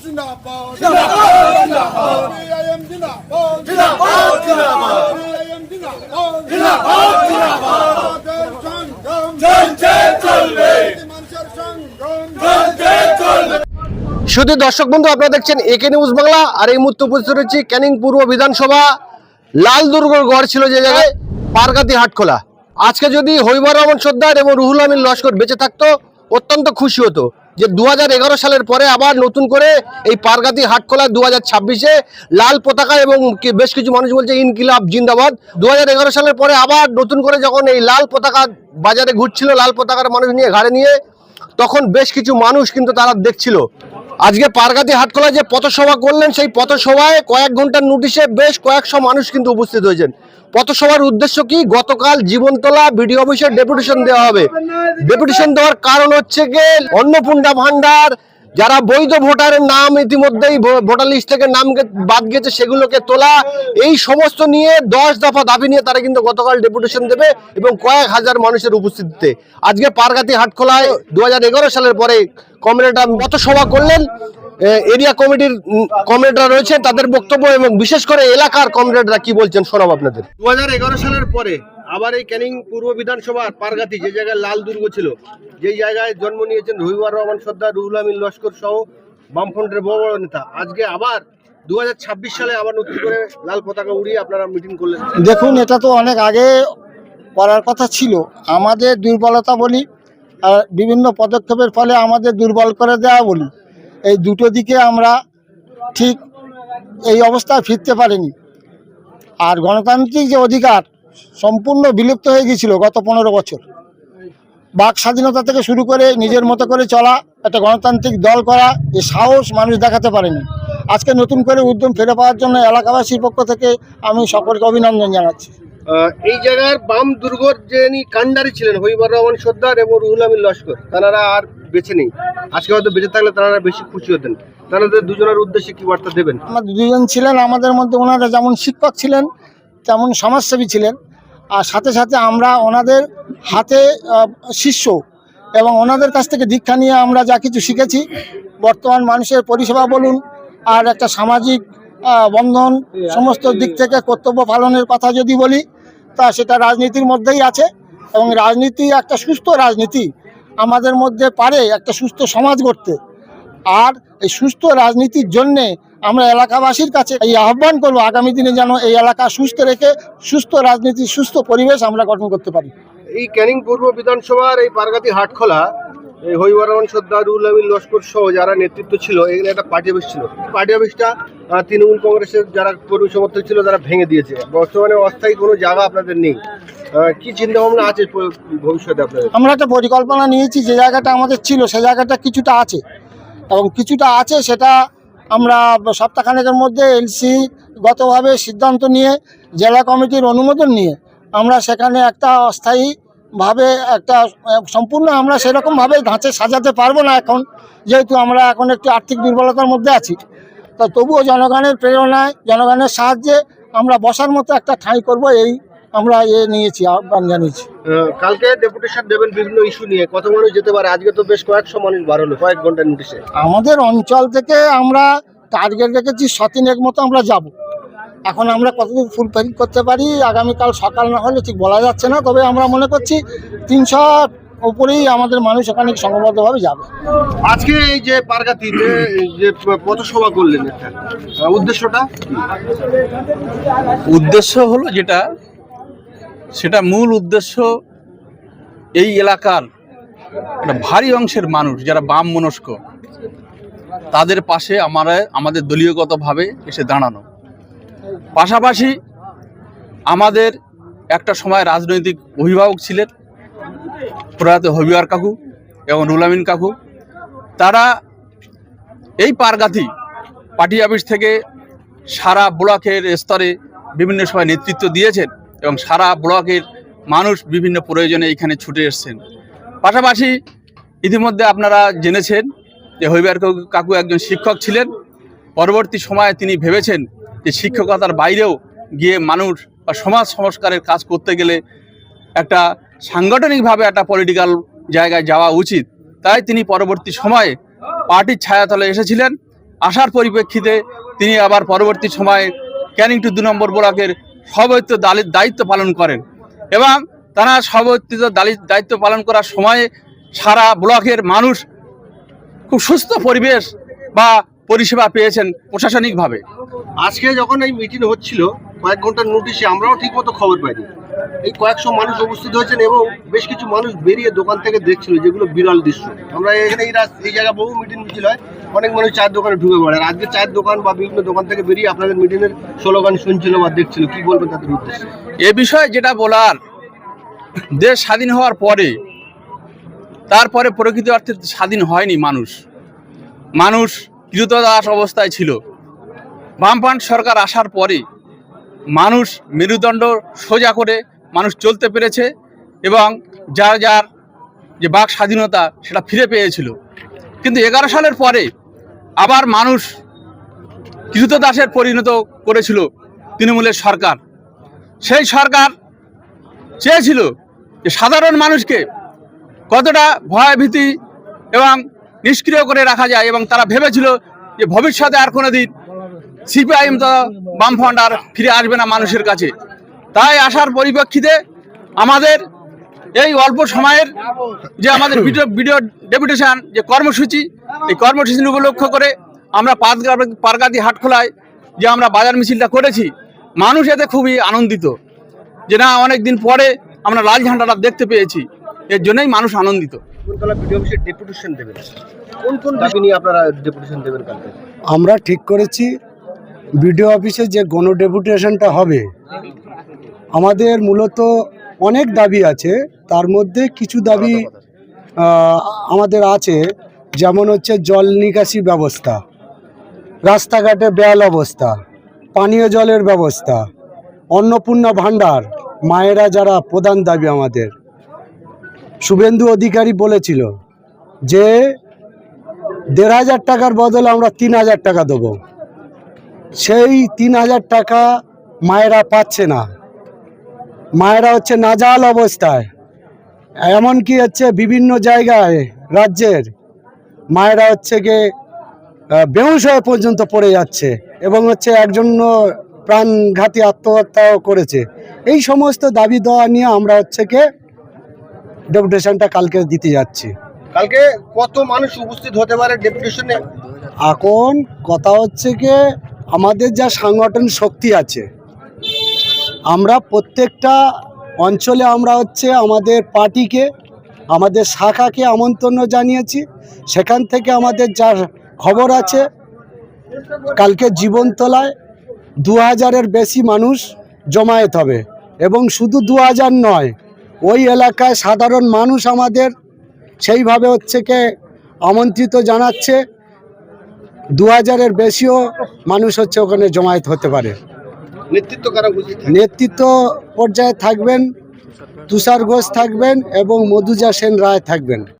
जिंदाबाद जिंदाबाद सीपीआईएम जिंदाबाद जिंदाबाद जिंदाबाद सीपीआईएम जिंदाबाद जिंदाबाद जिंदाबाद संगम চলছে চলবে মানুষের সংগ্রাম চলছে চলবে। শুধু দর্শক বন্ধু, আপনারা দেখছেন একে নিউজ বাংলা। আর এই মুহূর্তে উপস্থিত রয়েছি ক্যানিং পূর্ব বিধানসভা লাল দুর্গর গড় ছিল যে জায়গায় পারগাতি হাটখোলা। আজকে যদি হৈবর রহমান সর্দার এবং রুহুল আমিন লস্কর বেঁচে থাকতো অত্যন্ত খুশি হতো যে 2011 সালের পরে আবার নতুন করে এই পারগাতি হাটখোলা 2026-এ লাল পতাকা এবং বেশ কিছু মানুষ বলছে ইনকিলাব জিন্দাবাদ। 2011 সালের পরে আবার নতুন করে যখন এই লাল পতাকা বাজারে ঘুরছিল, লাল পতাকার মানুষ নিয়ে ঘাড়ে নিয়ে, তখন বেশ কিছু মানুষ কিন্তু তারা দেখছিল। আজকে পারগাতি হাটখোলায় যে পথসভা করলেন, সেই পথসভায় কয়েক ঘন্টার নোটিশে বেশ কয়েকশো মানুষ কিন্তু উপস্থিত হয়েছেন। পথসভার উদ্দেশ্য কি? গতকাল জীবনতলা বিডিও অফিসে ডেপুটেশন দেওয়া হবে। ডেপুটেশন দেওয়ার কারণ হচ্ছে গিয়ে অন্নপূর্ণা ভান্ডার যারা বৈধ ভোটারের নাম ইতিমধ্যেই ভোটার লিস্ট থেকে নাম বাদ গেছে সেগুলোকে তোলা, এই সমস্ত নিয়ে 10 দফা দাবি নিয়ে তারা কিন্তু গতকাল ডেপুটেশন দেবে এবং কয়েক হাজার মানুষের উপস্থিতিতে আজকে পারগাতি হাটখোলায় 2011 সালের পরে কমরেডরা পথসভা করলেন। এরিয়া কমিটির কমরেডরা রয়েছেন, তাদের বক্তব্য এবং বিশেষ করে এলাকার কমরেডরা কি বলছেন শোনাব আপনাদের। 2011 সালের পরে আবার এই ক্যানিং পূর্ব বিধানসভার পারগাতি যে জায়গায় লাল দুর্গ ছিল, যেই জায়গায় জন্ম নিয়েছেন হৈবর রহমান সর্দার, রুহুল আমিন লস্কর সহ বামফ্রন্টের বড় বড় নেতা, আজকে আবার 2026 সালে আবার নতুন করে লাল পতাকা উড়িয়ে আপনারা মিটিং করলেন। দেখুন, এটা তো অনেক আগে করার কথা ছিল। আমাদের দুর্বলতা বলি আর বিভিন্ন পদক্ষেপের ফলে আমাদের দুর্বল করে দেওয়া বলি, এই দুটো দিকে আমরা ঠিক এই অবস্থায় ফিরতে পারিনি। আর গণতান্ত্রিক যে অধিকার সম্পূর্ণ বিলুপ্ত হয়ে গিয়েছিল গত 15 বছর। বাক স্বাধীনতা থেকে শুরু করে নিজের মতো করে চলা, একটা গণতান্ত্রিক দল করা, এই সাহস মানুষ দেখাতে পারেনি। আজকে নতুন করে উদ্যম ফিরে পাওয়ার জন্য এলাকাবাসীর পক্ষ থেকে আমি সকলকে অভিনন্দন জানাচ্ছি। এই জায়গার বাম দুর্গর যিনি কান্ডারি ছিলেন হৈবর রহমান সর্দার এবং রুহুল আমিন লস্কর, তারা আর বেঁচে নেই। আজকে হয়তো বেঁচে থাকলে তারা বেশি খুশি হতেন। তাদের দুজনের উদ্দেশ্যে কি বার্তা দেবেন? আমাদের দুজন ছিলেন, আমাদের মধ্যে ওনারা যেমন শিক্ষক ছিলেন তেমন সমাজসেবী ছিলেন, আর সাথে সাথে আমরা ওনাদের হাতে শিষ্য এবং ওনাদের কাছ থেকে দীক্ষা নিয়ে আমরা যা কিছু শিখেছি। বর্তমান মানুষের পরিষেবা বলুন আর একটা সামাজিক বন্ধন, সমস্ত দিক থেকে কর্তব্য পালনের কথা যদি বলি, তা সেটা রাজনীতির মধ্যেই আছে। এবং রাজনীতি একটা সুস্থ রাজনীতি আমাদের মধ্যে পারে একটা সুস্থ সমাজ গড়তে। আর এই সুস্থ রাজনীতির জন্যে আমরা এলাকাবাসীর কাছে এই আহ্বান করব, আগামী দিনে যেন এই এলাকা সুস্থ রেখে সুস্থ রাজনীতি, সুস্থ পরিবেশ আমরা গঠন করতে পারি। এই ক্যানিং পূর্ব বিধানসভার এই পারগাতি হাটখোলা, এই হৈবর রহমান সর্দার, রুহুল আমিন লস্কর সহ যারা নেতৃত্ব ছিল, এখানে একটা পার্টি অফিস ছিল। পার্টি অফিসটা তৃণমূল কংগ্রেসের যারা কর্মী সমর্থক ছিল তারা ভেঙে দিয়েছে। বর্তমানে অস্থায়ী কোনো জায়গা আপনাদের নেই। কি চিন্তা ভাবনা আছে ভবিষ্যতে আপনাদের? আমরা একটা পরিকল্পনা নিয়েছি, যে জায়গাটা আমাদের ছিল সে জায়গাটা কিছুটা আছে এবং কিছুটা আছে সেটা আমরা সপ্তাহখানেকের মধ্যে এলসিগতভাবে সিদ্ধান্ত নিয়ে জেলা কমিটির অনুমোদন নিয়ে আমরা সেখানে একটা অস্থায়ীভাবে একটা সম্পূর্ণ আমরা সেরকমভাবে ধাঁচে সাজাতে পারবো না এখন, যেহেতু আমরা এখন একটু আর্থিক দুর্বলতার মধ্যে আছি। তা তবুও জনগণের প্রেরণায়, জনগণের সাহায্যে আমরা বসার মতো একটা ঠাঁই করব, এই আমরা নিয়েছি, আহ্বান জানিয়েছি। কালকে ডেপুটেশন দেবেন বিভিন্ন ইস্যু নিয়ে, কত মানুষ যেতে পারে? আজকে তো বেশ কয়েকশো মানুষ বার হলো কয়েক ঘন্টার নোটিশে। আমাদের অঞ্চল থেকে আমরা টার্গেট রেখেছি 100-3 মতো আমরা যাব। এখন আমরা কতদূর ফুলফিল করতে পারি আগামীকাল সকাল না হলে ঠিক বলা যাচ্ছে না, তবে আমরা মনে করছি 300 উপরেই আমাদের মানুষ এখানে সংঘবদ্ধভাবে যাবে। আজকে এই যে পারগাতিতে যে পথসভা করলেন, উদ্দেশ্যটা? উদ্দেশ্য হলো সেটা মূল উদ্দেশ্য, এই এলাকার একটা ভারী অংশের মানুষ যারা বাম মনস্ক, তাদের পাশে আমাদের দলীয়গতভাবে এসে দাঁড়ানো। পাশাপাশি আমাদের একটা সময় রাজনৈতিক অভিভাবক ছিলেন প্রয়াত হৈবর কাকু এবং রুহুল আমিন কাকু, তারা এই পারগাতি পার্টি অফিস থেকে সারা ব্লকের স্তরে বিভিন্ন সময় নেতৃত্ব দিয়েছেন এবং সারা ব্লকের মানুষ বিভিন্ন প্রয়োজনে এখানে ছুটে এসছেন। পাশাপাশি ইতিমধ্যে আপনারা জেনেছেন যে হৈবর কাকু একজন শিক্ষক ছিলেন। পরবর্তী সময়ে তিনি ভেবেছেন যে শিক্ষকতার বাইরেও গিয়ে মানুষ বা সমাজ সংস্কারের কাজ করতে গেলে একটা সাংগঠনিকভাবে একটা পলিটিক্যাল জায়গায় যাওয়া উচিত। তাই তিনি পরবর্তী সময়ে পার্টির ছায়াতলে এসেছিলেন। আসার পরিপ্রেক্ষিতে তিনি আবার পরবর্তী সময়ে ক্যানিং টু 2 নম্বর ব্লকের সভাপতিত্ব দায়িত্ব পালন করেন এবং তারা সভাপতিত্ব দায়িত্ব পালন করার সময়ে সারা ব্লকের মানুষ খুব সুস্থ পরিবেশ বা পরিষেবা পেয়েছেন প্রশাসনিকভাবে। আজকে যখন এই মিটিং হচ্ছিল কয়েক ঘন্টার নোটিশে আমরাও ঠিকমতো খবর পাইনি। এই কয়েকশো মানুষ উপস্থিত হয়েছেন এবং বেশ কিছু মানুষ বেরিয়ে দোকান থেকে দেখছিল, যেগুলো বিরল দৃশ্য। আমরা এখানে এই জায়গায় বহু মিটিং মিছিল হয়, অনেক মানুষ চায়ের দোকানে ঢুকে পড়ে, আর আজকে চায়ের দোকান বা বিভিন্ন দোকান থেকে বেরিয়ে আপনাদের মিটিংয়ের স্লোগান শুনছিল বা দেখছিল। কি বলবেন তাদের উদ্দেশ্যে? এ বিষয়ে যেটা বলার, দেশ স্বাধীন হওয়ার পরে তারপরে প্রকৃত অর্থে স্বাধীন হয়নি মানুষ কৃতদাস অবস্থায় ছিল। বামফ্রন্ট সরকার আসার পরে মানুষ মেরুদণ্ড সোজা করে মানুষ চলতে পেরেছে এবং যার যে বাক স্বাধীনতা সেটা ফিরে পেয়েছিল। কিন্তু 11 সালের পরে আবার মানুষ কৃতদাসের পরিণত করেছিল তৃণমূলের সরকার। সেই সরকার চেয়েছিল যে সাধারণ মানুষকে কতটা ভয়ভীতি এবং নিষ্ক্রিয় করে রাখা যায়, এবং তারা ভেবেছিল যে ভবিষ্যতে আর কোনো দিন সিপিআইএম তো বামফ্রন্ট আর ফিরে আসবে না মানুষের কাছে। তাই আসার পরিপ্রেক্ষিতে আমাদের এই অল্প সময়ের যে আমাদের ভিডিও ডেপুটেশন যে কর্মসূচি, এই কর্মসূচি উপলক্ষ করে আমরা পারগাতি হাটখোলায় যে আমরা বাজার মিছিলটা করেছি, মানুষ এতে খুবই আনন্দিত যে না, অনেক দিন পরে আমরা লাল ঝান্ডাটা দেখতে পেয়েছি। এর জন্যই মানুষ আনন্দিত। ভিডিও অফিসে ডেপুটেশন দেবেন, কোন দাবি নিয়ে আপনারা ডেপুটেশন দেবেন কালকে? আমরা ঠিক করেছি বিডিও অফিসে যে গণ ডেপুটেশনটা হবে, আমাদের মূলত অনেক দাবি আছে। তার মধ্যে কিছু দাবি আমাদের আছে, যেমন হচ্ছে জল নিকাশি ব্যবস্থা, রাস্তাঘাটে বেহাল অবস্থা, পানীয় জলের ব্যবস্থা, অন্নপূর্ণা ভাণ্ডার, মায়েরা যারা প্রধান দাবি আমাদের। শুভেন্দু অধিকারী বলেছিল যে 1,500 টাকার বদলে আমরা 3,000 টাকা দেবো। সেই 3,000 টাকা মায়েরা পাচ্ছে না, মায়েরা হচ্ছে নাজাল অবস্থায়। এমনকি হচ্ছে বিভিন্ন জায়গায় রাজ্যের মায়েরা হচ্ছে গিয়ে বেহুশ হয়ে পর্যন্ত পড়ে যাচ্ছে এবং হচ্ছে একজন প্রাণঘাতী আত্মহত্যাও করেছে। এই সমস্ত দাবি দেওয়া নিয়ে আমরা হচ্ছে গিয়ে ডেপুটেশনটা কালকে দিতে যাচ্ছি। কালকে কত মানুষ উপস্থিত হতে পারে ডেপুটেশনে? এখন কথা হচ্ছে কি, আমাদের যা সাংগঠনিক শক্তি আছে, আমরা প্রত্যেকটা অঞ্চলে আমরা হচ্ছে আমাদের পার্টিকে, আমাদের শাখাকে আমন্ত্রণ জানিয়েছি। সেখান থেকে আমাদের যা খবর আছে, কালকে জীবনতলায় 2,000-এর বেশি মানুষ জমায়েত হবে। এবং শুধু 2,000 নয়, ওই এলাকায় সাধারণ মানুষ আমাদের সেইভাবে হচ্ছে কি আমন্ত্রিত জানাচ্ছে। 2,000-এর বেশিও মানুষ হচ্ছে ওখানে জমায়েত হতে পারে। নেতৃত্ব পর্যায়ে থাকবেন তুষার ঘোষ থাকবেন এবং মধুজা সেন রায় থাকবেন।